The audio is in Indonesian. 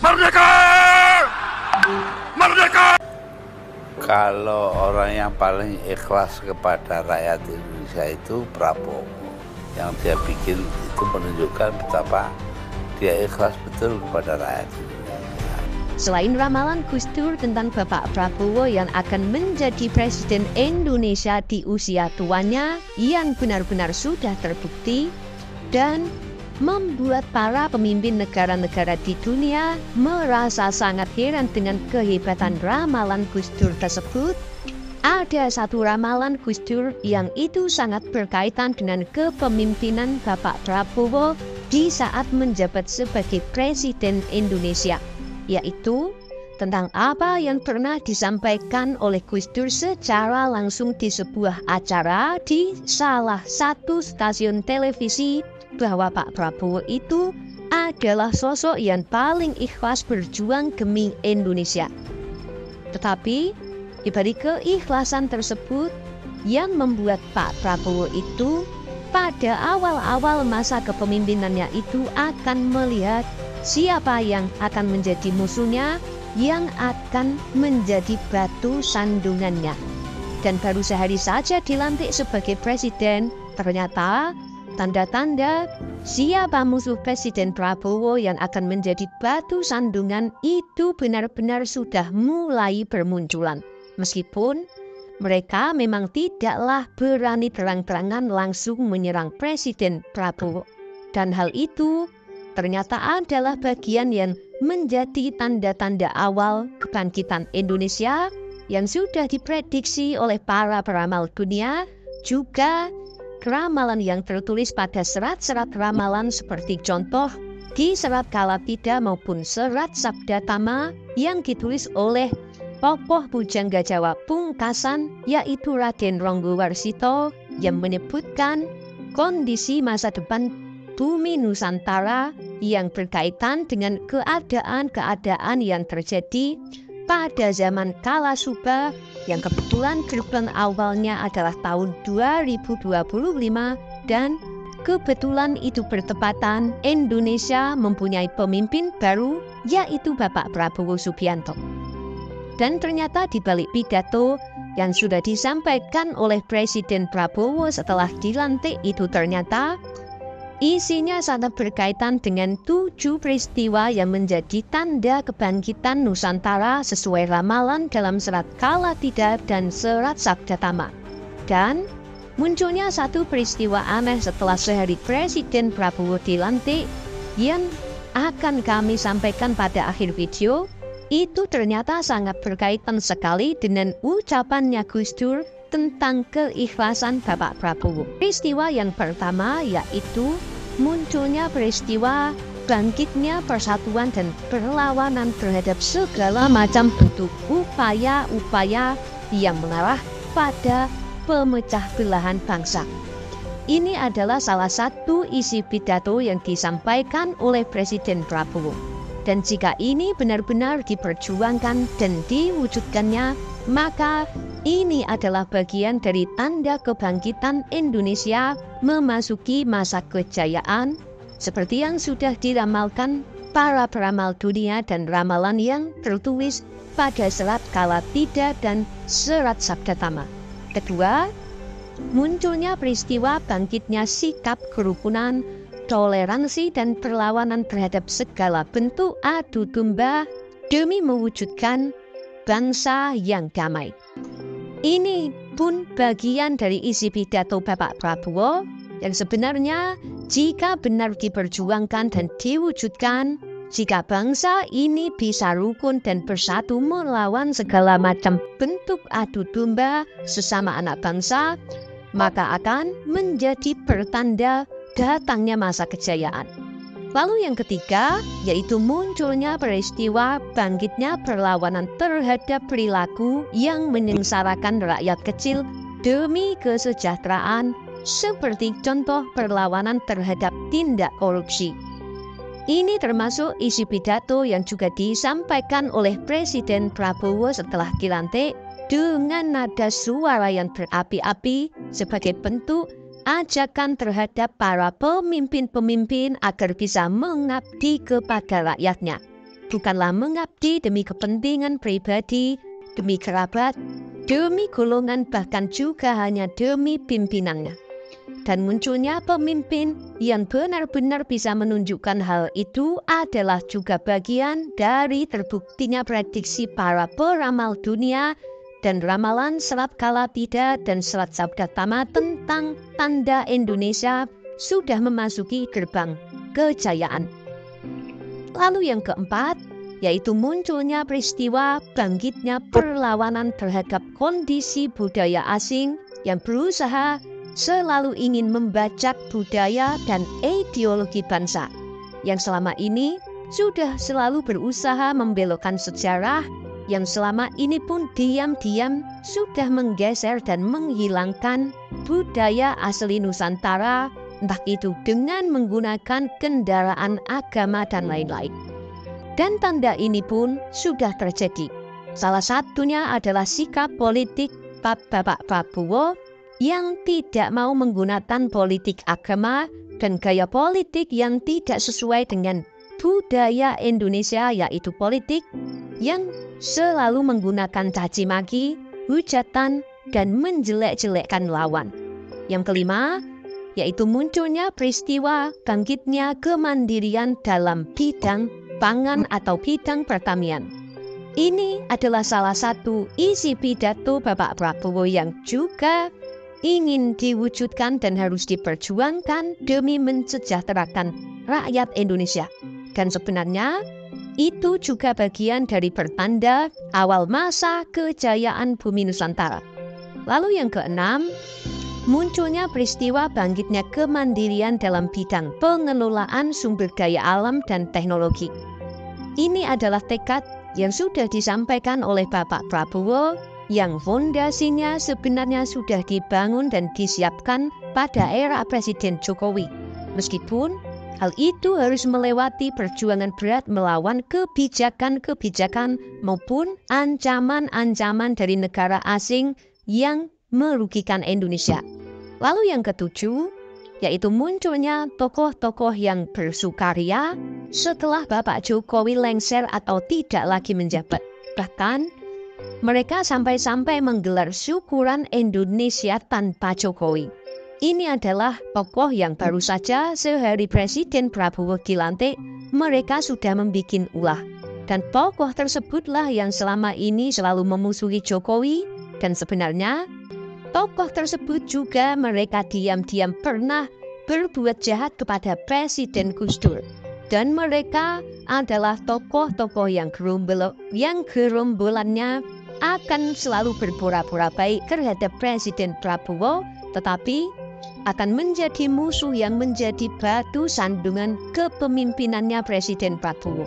Merdeka! Merdeka! Kalau orang yang paling ikhlas kepada rakyat Indonesia itu Prabowo. Yang dia bikin itu menunjukkan betapa dia ikhlas betul kepada rakyat Indonesia. Selain ramalan Gus Dur tentang Bapak Prabowo yang akan menjadi Presiden Indonesia di usia tuanya yang benar-benar sudah terbukti dan membuat para pemimpin negara-negara di dunia merasa sangat heran dengan kehebatan ramalan Gus Dur tersebut. Ada satu ramalan Gus Dur yang itu sangat berkaitan dengan kepemimpinan Bapak Prabowo di saat menjabat sebagai Presiden Indonesia, yaitu tentang apa yang pernah disampaikan oleh Gus Dur secara langsung di sebuah acara di salah satu stasiun televisi, bahwa Pak Prabowo itu adalah sosok yang paling ikhlas berjuang demi Indonesia. Tetapi di balik keikhlasan tersebut yang membuat Pak Prabowo itu pada awal-awal masa kepemimpinannya itu akan melihat siapa yang akan menjadi musuhnya, yang akan menjadi batu sandungannya. Dan baru sehari saja dilantik sebagai presiden, ternyata tanda-tanda siapa musuh Presiden Prabowo yang akan menjadi batu sandungan itu benar-benar sudah mulai bermunculan. Meskipun mereka memang tidaklah berani terang-terangan langsung menyerang Presiden Prabowo. Dan hal itu ternyata adalah bagian yang menjadi tanda-tanda awal kebangkitan Indonesia yang sudah diprediksi oleh para peramal dunia, juga ramalan yang tertulis pada serat-serat ramalan seperti contoh di serat Kalatida maupun serat Sabda Tama yang ditulis oleh tokoh pujangga Jawa pungkasan, yaitu Raden Ronggowarsito, yang menyebutkan kondisi masa depan bumi Nusantara yang berkaitan dengan keadaan-keadaan yang terjadi pada zaman Kalasuba, yang kebetulan gerbang awalnya adalah tahun 2025 dan kebetulan itu bertepatan Indonesia mempunyai pemimpin baru, yaitu Bapak Prabowo Subianto. Dan ternyata di balik pidato yang sudah disampaikan oleh Presiden Prabowo setelah dilantik itu ternyata isinya sangat berkaitan dengan 7 peristiwa yang menjadi tanda kebangkitan Nusantara sesuai ramalan dalam serat Kalatida dan serat Sabda Tama. Dan munculnya satu peristiwa aneh setelah sehari Presiden Prabowo dilantik yang akan kami sampaikan pada akhir video. Itu ternyata sangat berkaitan sekali dengan ucapannya Gus Dur tentang keikhlasan Bapak Prabowo. Peristiwa yang pertama yaitu munculnya peristiwa bangkitnya persatuan dan perlawanan terhadap segala macam bentuk upaya-upaya yang mengarah pada pemecah belahan bangsa. Ini adalah salah satu isi pidato yang disampaikan oleh Presiden Prabowo. Dan jika ini benar-benar diperjuangkan dan diwujudkannya, maka ini adalah bagian dari tanda kebangkitan Indonesia memasuki masa kejayaan, seperti yang sudah diramalkan para peramal dunia dan ramalan yang tertulis pada serat Kalatida dan serat Sabda Tama. Kedua, munculnya peristiwa bangkitnya sikap kerukunan, toleransi dan perlawanan terhadap segala bentuk adu domba demi mewujudkan bangsa yang damai. Ini pun bagian dari isi pidato Bapak Prabowo yang sebenarnya jika benar diperjuangkan dan diwujudkan, jika bangsa ini bisa rukun dan bersatu melawan segala macam bentuk adu domba sesama anak bangsa, maka akan menjadi pertanda datangnya masa kejayaan. Lalu yang ketiga, yaitu munculnya peristiwa bangkitnya perlawanan terhadap perilaku yang menyengsarakan rakyat kecil demi kesejahteraan, seperti contoh perlawanan terhadap tindak korupsi. Ini termasuk isi pidato yang juga disampaikan oleh Presiden Prabowo setelah dilantik dengan nada suara yang berapi-api sebagai bentuk ajakan terhadap para pemimpin-pemimpin agar bisa mengabdi kepada rakyatnya. bukanlah mengabdi demi kepentingan pribadi, demi kerabat, demi golongan, bahkan juga hanya demi pimpinannya. Dan munculnya pemimpin yang benar-benar bisa menunjukkan hal itu adalah juga bagian dari terbuktinya prediksi para peramal dunia dan ramalan Selat Kalabida dan Selat Sabda Tama tentang tanda Indonesia sudah memasuki gerbang kejayaan. Lalu yang keempat, yaitu munculnya peristiwa bangkitnya perlawanan terhadap kondisi budaya asing yang berusaha selalu ingin membajak budaya dan ideologi bangsa, yang selama ini sudah selalu berusaha membelokkan sejarah, yang selama ini pun diam-diam sudah menggeser dan menghilangkan budaya asli Nusantara, entah itu dengan menggunakan kendaraan agama dan lain-lain. Dan tanda ini pun sudah terjadi. Salah satunya adalah sikap politik Bapak Prabowo yang tidak mau menggunakan politik agama dan gaya politik yang tidak sesuai dengan budaya Indonesia, yaitu politik yang selalu menggunakan caci maki, hujatan, dan menjelek-jelekkan lawan. Yang kelima, yaitu munculnya peristiwa bangkitnya kemandirian dalam bidang pangan atau bidang pertanian. Ini adalah salah satu isi pidato Bapak Prabowo yang juga ingin diwujudkan dan harus diperjuangkan demi mensejahterakan rakyat Indonesia. Dan sebenarnya itu juga bagian dari pertanda awal masa kejayaan bumi Nusantara. Lalu yang keenam, munculnya peristiwa bangkitnya kemandirian dalam bidang pengelolaan sumber daya alam dan teknologi. Ini adalah tekad yang sudah disampaikan oleh Bapak Prabowo yang fondasinya sebenarnya sudah dibangun dan disiapkan pada era Presiden Jokowi. Meskipun hal itu harus melewati perjuangan berat melawan kebijakan-kebijakan maupun ancaman-ancaman dari negara asing yang merugikan Indonesia. Lalu yang ketujuh, yaitu munculnya tokoh-tokoh yang bersukaria setelah Bapak Jokowi lengser atau tidak lagi menjabat. Bahkan mereka sampai-sampai menggelar syukuran Indonesia tanpa Jokowi. Ini adalah tokoh yang baru saja sehari Presiden Prabowo dilantik, mereka sudah membuat ulah. Dan tokoh tersebutlah yang selama ini selalu memusuhi Jokowi, dan sebenarnya tokoh tersebut juga mereka diam-diam pernah berbuat jahat kepada Presiden Gus Dur. Dan mereka adalah tokoh-tokoh yang gerombolannya akan selalu berpura-pura baik terhadap Presiden Prabowo, tetapi akan menjadi musuh yang menjadi batu sandungan kepemimpinannya Presiden Prabowo.